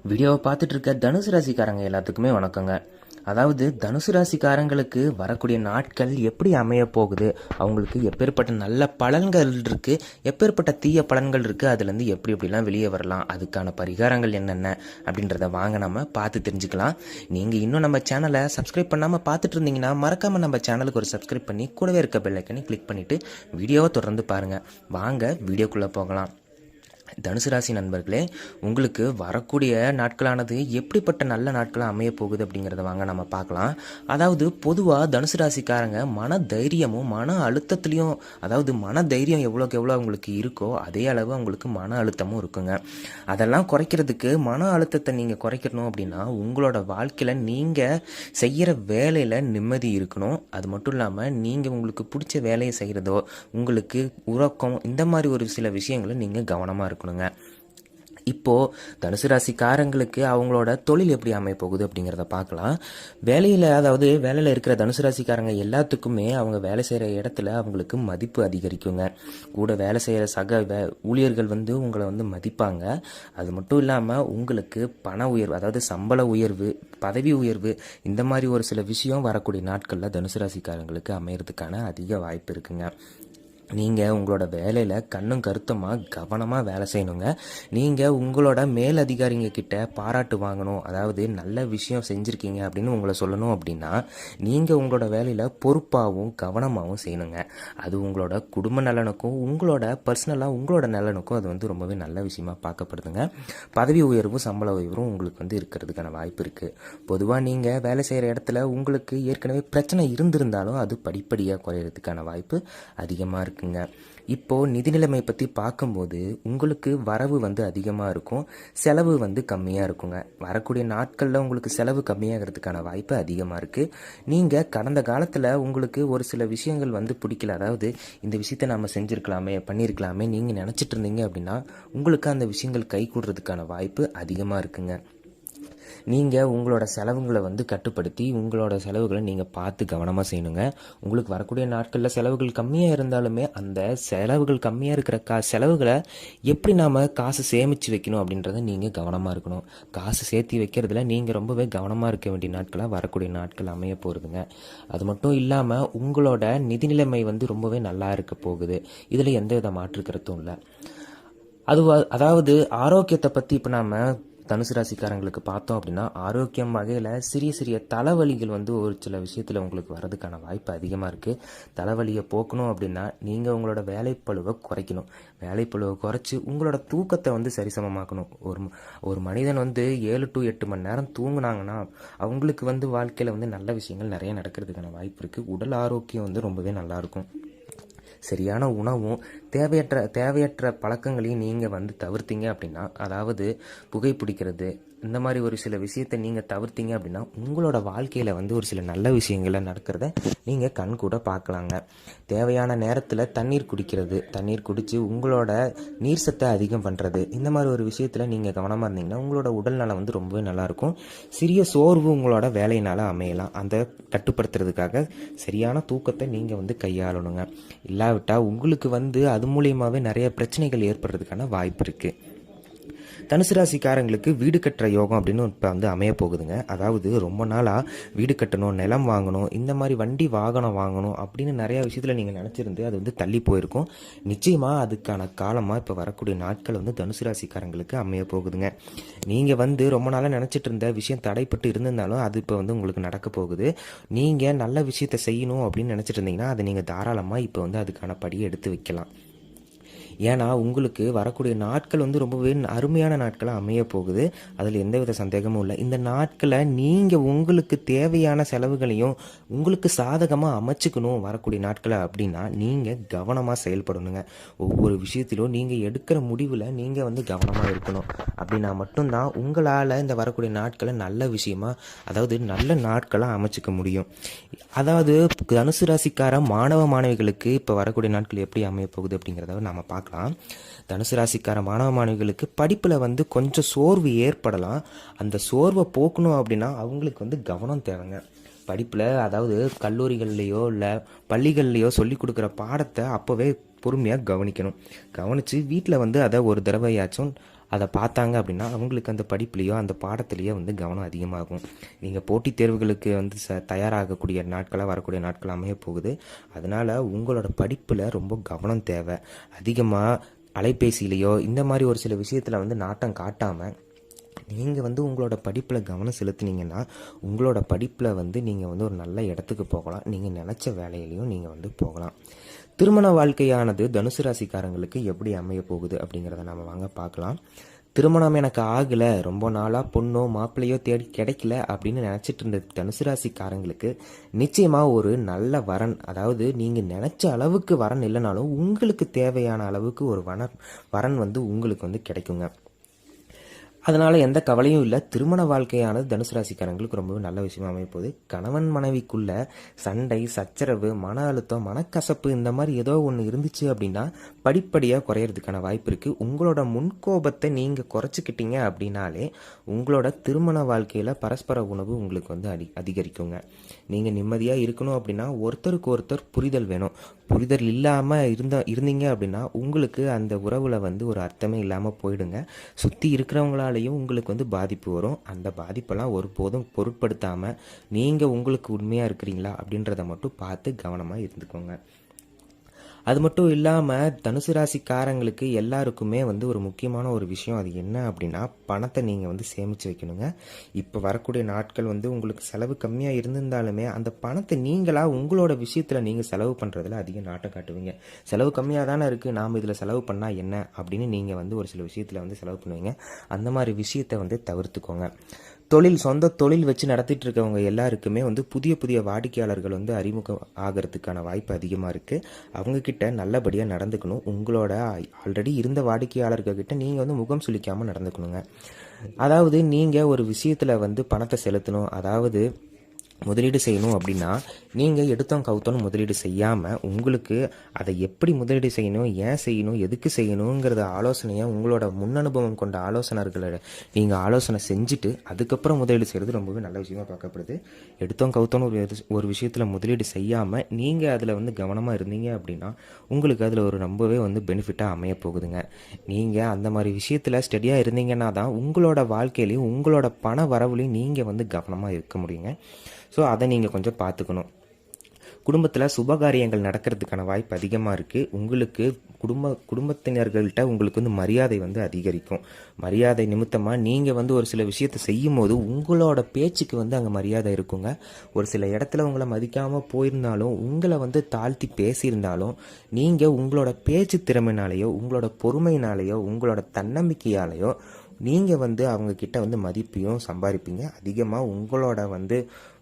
வீடியோவை பார்த்துட்டு இருக்க தனுசு ராசிக்காரங்க எல்லாத்துக்குமே வணக்கங்க. அதாவது தனுசு ராசிக்காரங்களுக்கு வரக்கூடிய நாட்கள் எப்படி அமைய போகுது, அவங்களுக்கு எப்பேற்பட்ட நல்ல பலன்கள் இருக்கு, எப்பேற்பட்ட தீய பலன்கள் இருக்கு, அதுலேருந்து எப்படி எப்படிலாம் வெளியே வரலாம், அதுக்கான பரிகாரங்கள் என்னென்ன அப்படின்றத வாங்க நம்ம பார்த்து தெரிஞ்சுக்கலாம். நீங்கள் இன்னும் நம்ம சேனலை சப்ஸ்கிரைப் பண்ணாமல் பார்த்துட்டு இருந்தீங்கன்னா மறக்காமல் நம்ம சேனலுக்கு ஒரு சப்ஸ்கிரைப் பண்ணி கூடவே இருக்க பெல் ஐக்கனை கிளிக் பண்ணிவிட்டு வீடியோவை தொடர்ந்து பாருங்கள். வாங்க வீடியோக்குள்ளே போகலாம். தனுசு ராசி நண்பர்களே, உங்களுக்கு வரக்கூடிய நாட்களானது எப்படிப்பட்ட நல்ல நாட்களாக அமைய போகுது அப்படிங்கிறத வாங்க நம்ம பார்க்கலாம். அதாவது பொதுவாக தனுசு ராசிக்காரங்க மன தைரியமும் மன அழுத்தத்துலேயும், அதாவது மன தைரியம் எவ்வளோக்கு எவ்வளோ அவங்களுக்கு இருக்கோ அதே அளவு அவங்களுக்கு மன அழுத்தமும் இருக்குங்க. அதெல்லாம் குறைக்கிறதுக்கு, மன அழுத்தத்தை நீங்கள் குறைக்கணும் அப்படின்னா உங்களோட வாழ்க்கையில் நீங்கள் செய்கிற வேலையில் நிம்மதி இருக்கணும். அது மட்டும் இல்லாமல் நீங்கள் உங்களுக்கு பிடிச்ச வேலையை செய்கிறதோ, உங்களுக்கு உறக்கம், இந்த மாதிரி ஒரு சில விஷயங்களை நீங்கள் கவனமாக இருக்கணும். இப்போது தனுசு ராசிக்காரங்களுக்கு அவங்களோட தொழில் எப்படி அமைய போகுது அப்படிங்கிறத பார்க்கலாம். வேலையில் இருக்கிற தனுசு ராசிக்காரங்க எல்லாத்துக்குமே அவங்க வேலை செய்கிற இடத்துல அவங்களுக்கு மதிப்பு அதிகரிக்குங்க. கூட வேலை செய்கிற ஊழியர்கள் உங்களை மதிப்பாங்க. அது மட்டும் இல்லாமல் உங்களுக்கு பண உயர்வு, அதாவது சம்பள உயர்வு, பதவி உயர்வு, இந்த மாதிரி ஒரு சில விஷயம் வரக்கூடிய நாட்களில் தனுசு ராசிக்காரங்களுக்கு அமையறதுக்கான அதிக வாய்ப்பு இருக்குங்க. நீங்கள் உங்களோட வேலையில் கண்ணும் கருத்துமாக கவனமாக வேலை செய்யணுங்க. நீங்கள் உங்களோட மேல் அதிகாரிங்க கிட்ட பாராட்டு வாங்கணும், அதாவது நல்ல விஷயம் செஞ்சுருக்கீங்க அப்படின்னு உங்களை சொல்லணும் அப்படின்னா நீங்கள் உங்களோட வேலையில் பொறுப்பாகவும் கவனமாகவும் செய்யணுங்க. அது உங்களோட குடும்ப நலனுக்கும் உங்களோட பர்சனலாக உங்களோட நலனுக்கும் அது ரொம்பவே நல்ல விஷயமா பார்க்கப்படுதுங்க. பதவி உயர்வும் சம்பள உயர்வும் உங்களுக்கு இருக்கிறதுக்கான வாய்ப்பு இருக்குது. பொதுவாக நீங்கள் வேலை செய்கிற இடத்துல உங்களுக்கு ஏற்கனவே பிரச்சனை இருந்திருந்தாலும் அது படிப்படியாக குறையிறதுக்கான வாய்ப்பு அதிகமாக இருக்குது. இப்போது நிதி நிலைமை பற்றி பார்க்கும்போது உங்களுக்கு வரவு அதிகமாக இருக்கும், செலவு கம்மியாக இருக்குங்க. வரக்கூடிய நாட்களில் உங்களுக்கு செலவு கம்மியாகிறதுக்கான வாய்ப்பு அதிகமாக இருக்குது. நீங்கள் கடந்த காலத்தில் உங்களுக்கு ஒரு சில விஷயங்கள் பிடிக்கல, அதாவது இந்த விஷயத்தை நாம் செஞ்சுருக்கலாமே, பண்ணியிருக்கலாமே நீங்கள் நினச்சிட்டு இருந்தீங்க அப்படின்னா உங்களுக்கு அந்த விஷயங்கள் கை கூடுறதுக்கான வாய்ப்பு அதிகமாக இருக்குங்க. நீங்கள் உங்களோட செலவுகளை கட்டுப்படுத்தி உங்களோட செலவுகளை நீங்கள் பார்த்து கவனமாக செய்யணுங்க. உங்களுக்கு வரக்கூடிய நாட்களில் செலவுகள் கம்மியாக இருந்தாலுமே அந்த செலவுகள் கம்மியாக இருக்கிற செலவுகளை எப்படி நாம் காசு சேமித்து வைக்கணும் அப்படின்றத நீங்கள் கவனமாக இருக்கணும். காசு சேர்த்து வைக்கிறதுல நீங்கள் ரொம்பவே கவனமாக இருக்க வேண்டிய நாட்களாக வரக்கூடிய நாட்கள் அமைய போகிறதுங்க. அது மட்டும் இல்லாமல் உங்களோட நிதி நிலைமை ரொம்பவே நல்லா இருக்க போகுது. இதில் எந்த வித மாற்று கருத்தும் இல்லை. அதாவது ஆரோக்கியத்தை பற்றி இப்போ நாம் தனுசு ராசிக்காரங்களுக்கு பார்த்தோம் அப்படின்னா, ஆரோக்கியம் வகையில் சிறிய சிறிய தலைவலிகள் ஒரு சில விஷயத்தில் உங்களுக்கு வர்றதுக்கான வாய்ப்பு அதிகமாக இருக்குது. தலைவலியை போக்கணும் அப்படின்னா நீங்கள் உங்களோட வேலைப்பளுவை குறைக்கணும். வேலைப்பளுவை குறைச்சி உங்களோட தூக்கத்தை சரிசமமாக்கணும். ஒரு மனிதன் 7 to 8 மணி நேரம் தூங்குனாங்கன்னா அவங்களுக்கு வாழ்க்கையில் நல்ல விஷயங்கள் நிறைய நடக்கிறதுக்கான வாய்ப்பு இருக்குது. உடல் ஆரோக்கியம் ரொம்பவே நல்லாயிருக்கும். சரியான உணவும் தேவையற்ற பழக்கங்களையும் நீங்கள் தவிர்த்தீங்க அப்படின்னா, அதாவது புகைப்பிடிக்கிறது, இந்த மாதிரி ஒரு சில விஷயத்தை நீங்கள் தவிர்த்தீங்க அப்படின்னா உங்களோட வாழ்க்கையில் ஒரு சில நல்ல விஷயங்களை நடக்கிறத நீங்கள் கண் கூட பார்க்கலாங்க. தேவையான நேரத்தில் தண்ணீர் குடிக்கிறது, தண்ணீர் குடித்து உங்களோட நீர் சத்தை அதிகம் பண்ணுறது, இந்த மாதிரி ஒரு விஷயத்தில் நீங்கள் கவனமாக இருந்தீங்கன்னா உங்களோட உடல் நலம் ரொம்பவே நல்லாயிருக்கும். சிறிய சோர்வு உங்களோட வேலையினால் அமையலாம். அந்த கட்டுப்படுத்துறதுக்காக சரியான தூக்கத்தை நீங்கள் கையாளணுங்க. இல்லாவிட்டால் உங்களுக்கு அது மூலியமாகவே நிறைய பிரச்சனைகள் ஏற்படுறதுக்கான வாய்ப்பு இருக்குது. தனுசு ராசிக்காரங்களுக்கு வீடு கட்டுற யோகம் அப்படின்னு இப்போ அமைய போகுதுங்க. அதாவது ரொம்ப நாளாக வீடு கட்டணும், நிலம் வாங்கணும், இந்த மாதிரி வண்டி வாகனம் வாங்கணும் அப்படின்னு நிறையா விஷயத்தில் நீங்கள் நினச்சிருந்து அது தள்ளி போயிருக்கும். நிச்சயமாக அதுக்கான காலமாக இப்போ வரக்கூடிய நாட்கள் தனுசு ராசிக்காரங்களுக்கு அமைய போகுதுங்க. நீங்கள் ரொம்ப நாளாக நினச்சிட்டு இருந்த விஷயம் தடைப்பட்டு இருந்திருந்தாலும் அது இப்போ உங்களுக்கு நடக்க போகுது. நீங்கள் நல்ல விஷயத்தை செய்யணும் அப்படின்னு நினச்சிட்டு இருந்தீங்கன்னா அதை நீங்கள் தாராளமாக இப்போ அதுக்கான படியை எடுத்து வைக்கலாம். ஏன்னா உங்களுக்கு வரக்கூடிய நாட்கள் ரொம்பவே அருமையான நாட்களாக அமைய போகுது. அதில் எந்தவித சந்தேகமும் இல்லை. இந்த நாட்களை நீங்கள் உங்களுக்கு தேவையான செலவுகளையும் உங்களுக்கு சாதகமாக அமைச்சுக்கணும் வரக்கூடிய நாட்களை அப்படின்னா நீங்கள் கவனமாக செயல்படணுங்க. ஒவ்வொரு விஷயத்திலும் நீங்கள் எடுக்கிற முடிவில் நீங்கள் கவனமாக இருக்கணும். அப்படின்னா மட்டும்தான் உங்களால் இந்த வரக்கூடிய நாட்களை நல்ல விஷயமா, அதாவது நல்ல நாட்களாக அமைச்சிக்க முடியும். அதாவது தனுசு ராசிக்கார மாணவ மாணவிகளுக்கு இப்போ வரக்கூடிய நாட்கள் எப்படி அமைய போகுது அப்படிங்கிறத நம்ம பார்க்கலாம். தனுசு ராசிக்கார மாணவ மாணவிகளுக்கு படிப்பில் கொஞ்சம் சோர்வு ஏற்படலாம். அந்த சோர்வை போக்கணும் அப்படின்னா அவங்களுக்கு கவனம் தேவைங்க. படிப்பில், அதாவது கல்லூரிகள்லையோ இல்லை பள்ளிகள்லையோ சொல்லி கொடுக்குற பாடத்தை அப்போவே பொறுமையாக கவனிக்கணும். கவனித்து வீட்டில் அதை ஒரு தடவையாச்சும் அதை பார்த்தாங்க அப்படின்னா அவங்களுக்கு அந்த படிப்புலேயோ அந்த பாடத்துலேயோ வந்து கவனம் அதிகமாகும். நீங்கள் போட்டித் தேர்வுகளுக்கு வந்து தயாராகக்கூடிய நாட்களாக வரக்கூடிய நாட்கள் அமைய போகுது. அதனால் உங்களோட படிப்பில் ரொம்ப கவனம் தேவை. அதிகமாக அலைபேசியிலையோ இந்த மாதிரி ஒரு சில விஷயத்தில் வந்து நாட்டம் காட்டாமல் நீங்கள் வந்து உங்களோட படிப்பில் கவனம் செலுத்துனீங்கன்னா உங்களோட படிப்பில் வந்து நீங்கள் வந்து ஒரு நல்ல இடத்துக்கு போகலாம். நீங்கள் நினச்ச வேலையிலையும் நீங்கள் வந்து போகலாம். திருமண வாழ்க்கையானது தனுசு ராசிக்காரங்களுக்கு எப்படி அமைய போகுது அப்படிங்கிறத நம்ம வாங்க பார்க்கலாம். திருமணம் எனக்கு ஆகலை, ரொம்ப நாளாக பொண்ணோ மாப்பிள்ளையோ தேடி கிடைக்கல அப்படின்னு நினச்சிட்டு இருந்த தனுசு ராசிக்காரங்களுக்கு நிச்சயமாக ஒரு நல்ல வரன், அதாவது நீங்கள் நினச்ச அளவுக்கு வரன் இல்லைனாலும் உங்களுக்கு தேவையான அளவுக்கு ஒரு வரன் வந்து உங்களுக்கு வந்து கிடைக்குங்க. அதனால் எந்த கவலையும் இல்லை. திருமண வாழ்க்கையானது தனுசு ராசிக்காரங்களுக்கு ரொம்பவே நல்ல விஷயமா அமையப்போகுது. கணவன் மனைவிக்குள்ள சண்டை, சச்சரவு, மன அழுத்தம், மனக்கசப்பு இந்த மாதிரி ஏதோ ஒன்று இருந்துச்சு அப்படின்னா படிப்படியாக குறையிறதுக்கான வாய்ப்பு இருக்குது. உங்களோட முன்கோபத்தை நீங்கள் குறைச்சிக்கிட்டீங்க அப்படின்னாலே உங்களோட திருமண வாழ்க்கையில் பரஸ்பர உணவு உங்களுக்கு வந்து அதிகரிக்குங்க. நீங்கள் நிம்மதியாக இருக்கணும் அப்படின்னா ஒருத்தருக்கு ஒருத்தர் புரிதல் வேணும். புரிதல் இல்லாமல் இருந்தீங்க அப்படின்னா உங்களுக்கு அந்த உறவில் வந்து ஒரு அர்த்தமே இல்லாமல் போயிடுங்க. சுற்றி இருக்கிறவங்களாலேயும் உங்களுக்கு வந்து பாதிப்பு வரும். அந்த பாதிப்பெல்லாம் ஒருபோதும் பொருட்படுத்தாமல் நீங்கள் உங்களுக்கு உண்மையாக இருக்கிறீங்களா அப்படின்றத மட்டும் பார்த்து கவனமாக இருந்துக்கோங்க. அது மட்டும் இல்லாமல் தனுசு ராசிக்காரங்களுக்கு எல்லாருக்குமே வந்து ஒரு முக்கியமான ஒரு விஷயம், அது என்ன அப்படின்னா பணத்தை நீங்கள் வந்து சேமித்து வைக்கணுங்க. இப்போ வரக்கூடிய நாட்கள் வந்து உங்களுக்கு செலவு கம்மியாக இருந்திருந்தாலுமே அந்த பணத்தை நீங்களாக உங்களோட விஷயத்தில் நீங்கள் செலவு பண்ணுறதுல அதிக நாட்டம் காட்டுவீங்க. செலவு கம்மியாக தானே இருக்குது, நாம் இதில் செலவு பண்ணால் என்ன அப்படின்னு நீங்கள் வந்து ஒரு சில விஷயத்தில் வந்து செலவு பண்ணுவீங்க. அந்த மாதிரி விஷயத்தை வந்து தவிர்த்துக்கோங்க. சொந்த தொழில் வச்சு நடத்திட்டு இருக்கவங்க எல்லாருக்குமே வந்து புதிய புதிய வாடிக்கையாளர்கள் வந்து அறிமுகம் ஆகிறதுக்கான வாய்ப்பு அதிகமாக இருக்குது. அவங்கக்கிட்ட நல்லபடியாக நடந்துக்கணும். உங்களோட ஆல்ரெடி இருந்த வாடிக்கையாளர்கிட்ட நீங்கள் வந்து முகம் சுளிக்காமல் நடந்துக்கணுங்க. அதாவது நீங்கள் ஒரு விஷயத்தில் வந்து பணத்தை செலுத்தணும், அதாவது முதலீடு செய்யணும் அப்படின்னா நீங்கள் எடுத்தோம் கவுத்தோன்னு முதலீடு செய்யாமல் உங்களுக்கு அதை எப்படி முதலீடு செய்யணும், ஏன் செய்யணும், எதுக்கு செய்யணுங்கிறத ஆலோசனையை உங்களோட முன் அனுபவம் கொண்ட ஆலோசகர்களை நீங்கள் ஆலோசனை செஞ்சுட்டு அதுக்கப்புறம் முதலீடு செய்கிறது ரொம்பவே நல்ல விஷயமா பார்க்கப்படுது. எடுத்தோம் கவுத்தோன்னு ஒரு விஷயத்தில் முதலீடு செய்யாமல் நீங்கள் அதில் வந்து கவனமாக இருந்தீங்க அப்படின்னா உங்களுக்கு அதில் ஒரு ரொம்பவே வந்து பெனிஃபிட்டாக அமைய போகுதுங்க. நீங்கள் அந்த மாதிரி விஷயத்தில் ஸ்டடியாக இருந்தீங்கன்னா தான் உங்களோட வாழ்க்கையிலையும் உங்களோட பண வரவுலையும் நீங்கள் வந்து கவனமாக இருக்க முடியுங்க. ஸோ அதை நீங்கள் கொஞ்சம் பார்த்துக்கணும். குடும்பத்தில் சுபகாரியங்கள் நடக்கிறதுக்கான வாய்ப்பு அதிகமாக இருக்குது. உங்களுக்கு குடும்பத்தினர்கள்ட்ட உங்களுக்கு வந்து மரியாதை வந்து அதிகரிக்கும். மரியாதை நிமித்தமாக நீங்கள் வந்து ஒரு சில விஷயத்தை செய்யும் போது உங்களோட பேச்சுக்கு வந்து அங்கே மரியாதை இருக்குங்க. ஒரு சில இடத்துல உங்களை மதிக்காமல் போயிருந்தாலும் உங்களை வந்து தாழ்த்தி பேசியிருந்தாலும் நீங்கள் உங்களோட பேச்சு திறமையினாலேயோ உங்களோட பொறுமையினாலேயோ உங்களோட தன்னம்பிக்கையாலேயோ நீங்கள் வந்து அவங்கக்கிட்ட வந்து மதிப்பையும் சம்பாதிப்பீங்க. அதிகமாக உங்களோட வந்து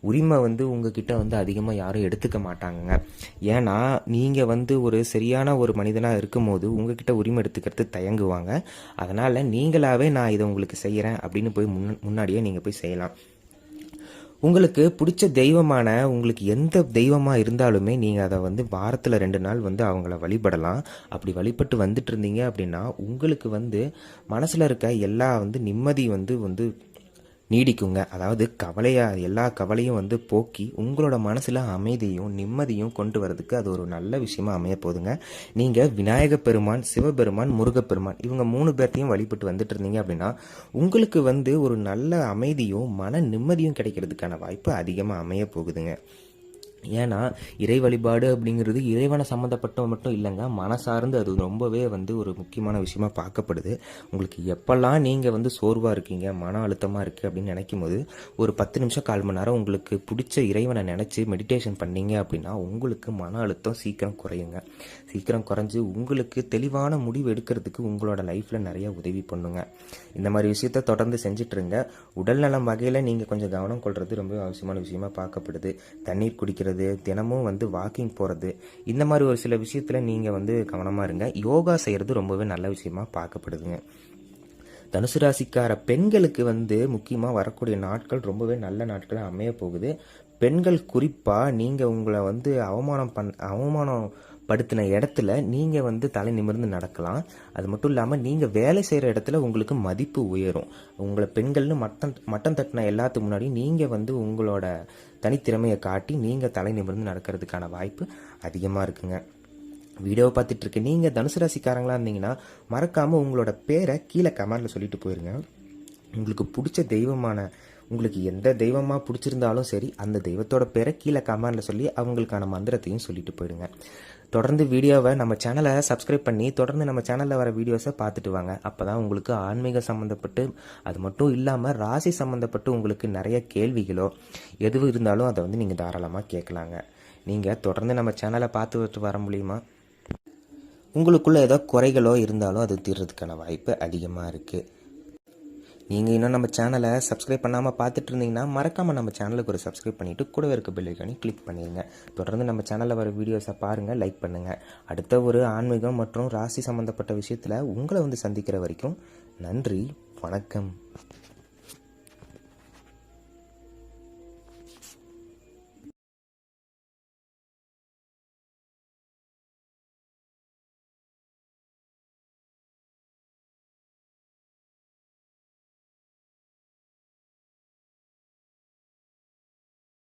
உரிமை வந்து உங்ககிட்ட வந்து அதிகமாக யாரும் எடுத்துக்க மாட்டாங்க. ஏன்னா நீங்கள் வந்து ஒரு சரியான ஒரு மனிதனாக இருக்கும்போது உங்ககிட்ட உரிமை எடுத்துக்கிறது தயங்குவாங்க. அதனால் நீங்களாகவே நான் இதை உங்களுக்கு செய்கிறேன் அப்படின்னு போய் முன்னாடியே நீங்கள் போய் செய்யலாம். உங்களுக்கு பிடிச்ச தெய்வமான உங்களுக்கு எந்த தெய்வமாக இருந்தாலுமே நீங்கள் அதை வந்து வாரத்தில் 2 நாள் வந்து அவங்கள வழிபடலாம். அப்படி வழிபட்டு வந்துட்டு இருந்தீங்க அப்படின்னா உங்களுக்கு வந்து மனசில் இருக்க எல்லா வந்து நிம்மதி வந்து நீடிக்குங்க. அதாவது எல்லா கவலையும் வந்து போக்கி உங்களோட மனசில் அமைதியும் நிம்மதியும் கொண்டு வரதுக்கு அது ஒரு நல்ல விஷயமா அமைய போதுங்க. நீங்கள் விநாயக பெருமான், சிவபெருமான், முருகப்பெருமான் இவங்க 3 பேர்த்தையும் வழிபட்டு வந்துட்டு இருந்தீங்க அப்படின்னா உங்களுக்கு வந்து ஒரு நல்ல அமைதியும் மன நிம்மதியும் கிடைக்கிறதுக்கான வாய்ப்பு அதிகமாக அமைய போகுதுங்க. ஏன்னா இறை வழிபாடு அப்படிங்கிறது இறைவனை சம்மந்தப்பட்ட மட்டும் இல்லைங்க, மனசார்ந்து அது ரொம்பவே வந்து ஒரு முக்கியமான விஷயமா பார்க்கப்படுது. உங்களுக்கு எப்பெல்லாம் நீங்கள் வந்து சோர்வாக இருக்கீங்க, மன அழுத்தமாக இருக்குது அப்படின்னு நினைக்கும் போது ஒரு 10 நிமிஷம் 1/4 மணி நேரம் உங்களுக்கு பிடிச்ச இறைவனை நினச்சி மெடிடேஷன் பண்ணீங்க அப்படின்னா உங்களுக்கு மன அழுத்தம் சீக்கிரம் குறையுங்க. சீக்கிரம் குறைஞ்சி உங்களுக்கு தெளிவான முடிவு எடுக்கிறதுக்கு உங்களோட லைஃப்பில் நிறைய உதவி பண்ணுங்க. இந்த மாதிரி விஷயத்த தொடர்ந்து செஞ்சிட்ருங்க. உடல்நலம் வகையில் நீங்கள் கொஞ்சம் கவனம் கொள்வது ரொம்ப அவசியமான விஷயமா பார்க்கப்படுது. தண்ணீர் குடிக்கிறது, தினமும் வந்து வாக்கிங் போகிறது, இந்த மாதிரி ஒரு சில விஷயத்தில் நீங்கள் வந்து கவனமாக இருங்க. யோகா செய்கிறது ரொம்பவே நல்ல விஷயமா பார்க்கப்படுதுங்க. தனுசு ராசிக்கார பெண்களுக்கு வந்து முக்கியமாக வரக்கூடிய நாட்கள் ரொம்பவே நல்ல நாட்களாக அமைய போகுது. பெண்கள் குறிப்பாக நீங்கள் உங்களை வந்து அவமானப்படுத்தின இடத்துல நீங்கள் வந்து தலை நிமிர்ந்து நடக்கலாம். அது மட்டும் இல்லாமல் நீங்கள் வேலை செய்கிற இடத்துல உங்களுக்கு மதிப்பு உயரும். உங்களை பெண்கள்னு மட்டம் தட்டின எல்லாத்துக்கு முன்னாடி நீங்கள் வந்து உங்களோட தனித்திறமையை காட்டி நீங்கள் தலை நிமிர்ந்து நடக்கிறதுக்கான வாய்ப்பு அதிகமாக இருக்குங்க. வீடியோவை பார்த்துட்டு இருக்க நீங்கள் தனுசு ராசிக்காரங்களாக இருந்தீங்கன்னா மறக்காமல் உங்களோட பேரை கீழே கமெண்டில் சொல்லிட்டு போயிருங்க. உங்களுக்கு பிடிச்ச தெய்வமான உங்களுக்கு எந்த தெய்வமாக பிடிச்சிருந்தாலும் சரி அந்த தெய்வத்தோட பேரை கீழே கமெண்டில் சொல்லி அவங்களுக்கான மந்திரத்தையும் சொல்லிட்டு போயிடுங்க. தொடர்ந்து வீடியோவை நம்ம சேனலை சப்ஸ்கிரைப் பண்ணி தொடர்ந்து நம்ம சேனலில் வர வீடியோஸை பார்த்துட்டு வாங்க. அப்போ தான் உங்களுக்கு ஆன்மீக சம்மந்தப்பட்டு அது மட்டும் இல்லாமல் ராசி சம்மந்தப்பட்டு உங்களுக்கு நிறைய கேள்விகளோ எது இருந்தாலும் அதை வந்து நீங்கள் தாராளமாக கேட்கலாங்க. நீங்கள் தொடர்ந்து நம்ம சேனலை பார்த்துட்டு வர முடியுமா? உங்களுக்குள்ளே ஏதோ குறைகளோ இருந்தாலும் அது தீர்றதுக்கான வாய்ப்பு அதிகமாக இருக்குது. நீங்கள் இன்னும் நம்ம சேனலை சப்ஸ்கிரைப் பண்ணாமல் பார்த்துட்டு இருந்தீங்கன்னா மறக்காமல் நம்ம சேனலுக்கு ஒரு சப்ஸ்கிரைப் பண்ணிவிட்டு கூடவே இருக்க பெல் ஐகானை கிளிக் பண்ணிடுங்க. தொடர்ந்து நம்ம சேனலில் வர வீடியோஸை பாருங்கள், லைக் பண்ணுங்கள். அடுத்த ஒரு ஆன்மீகம் மற்றும் ராசி சம்மந்தப்பட்ட விஷயத்தில் உங்களை வந்து சந்திக்கிற வரைக்கும் நன்றி, வணக்கம்.